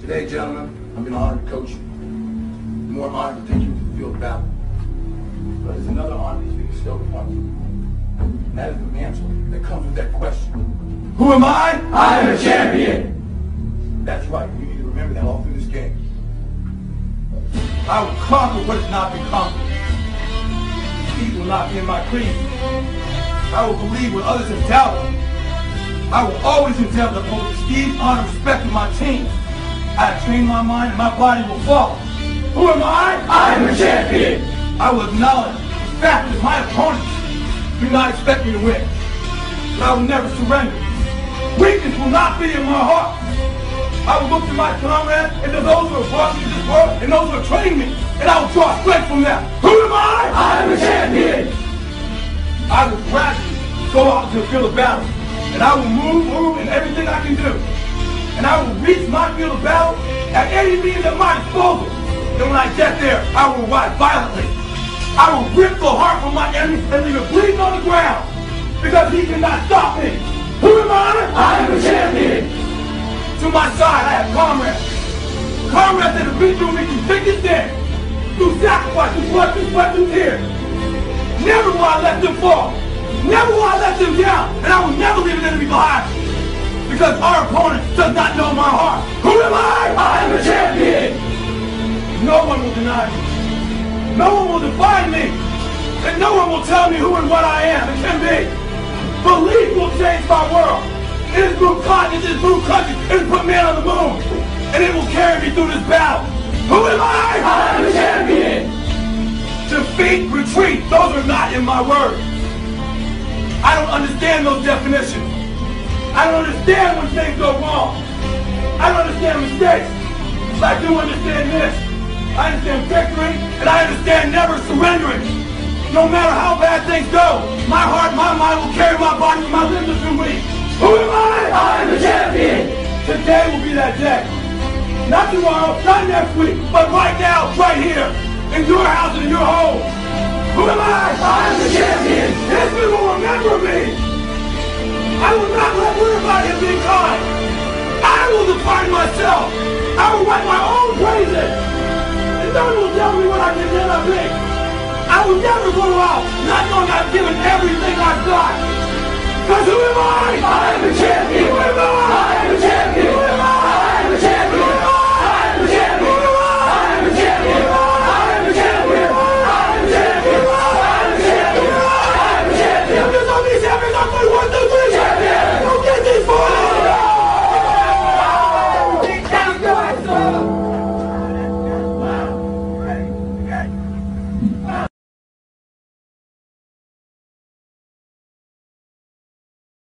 Today, gentlemen, I've been honored to coach you. More honored to take you to the field of battle. But there's another honor that's been bestowed upon you. And that is the mantle that comes with that question. Who am I? I am a champion. That's right. You need to remember that all through this game. I will conquer what has not been conquered. Defeat will not be in my creed. I will believe what others have doubted. I will always endeavor to uphold prestige, honor, respect of my team. I have trained my mind and my body will follow. Who am I? I am a champion. I will acknowledge the fact that my opponents do not expect me to win. But I will never surrender. Weakness will not be in my heart. I will look to my comrades and to those who have brought me to this world and those who have trained me, and I will draw strength from them. Who am I? I am a champion. I will gradually go out to the field of battle, and I will move in everything I can do. And I will reach my field of battle at any means at my disposal. And when I get there, I will ride violently. I will rip the heart from my enemy and leave it bleeding on the ground, because he cannot stop me. Who am I? I am a champion. To my side, I have comrades. Comrades that have been through me through thick and thin, through sacrifice, through blood, through sweat, through tears. Never will I let them fall. Never will I let them down. And I will never leave an enemy behind. Because our opponent does not know my heart. Who am I? I am a champion. No one will deny me. No one will define me. And no one will tell me who and what I am and can be. Belief will change my world. It has moved continents, it has moved countries, it has put man on the moon. And it will carry me through this battle. Who am I? I am a champion. Defeat, retreat, those are not in my words. I don't understand those definitions. I don't understand when things go wrong. I don't understand mistakes. But I do understand this. I understand victory, and I understand never surrendering. No matter how bad things go, my heart, my mind will carry my body when my limbs are too weak. Who am I? I am a champion. Today will be that day. Not tomorrow, not next week, but right now, right here, in your house and in your home. Who am I? I am the champion. History will remember me. I will not let everybody have been kind. I will define myself. I will write my own praises. And no one will tell me what I can never be. I will never go out not knowing I've given everything I've got. Because who am I? I am a champion. Who am I? I am a champion. Who am I? I am a champion. I am a champion. I am a champion. I am a champion. I am a champion. I am a champion. I am a champion. There's only champions. I'm going 1, 2, 3. Champion. Go get these boys.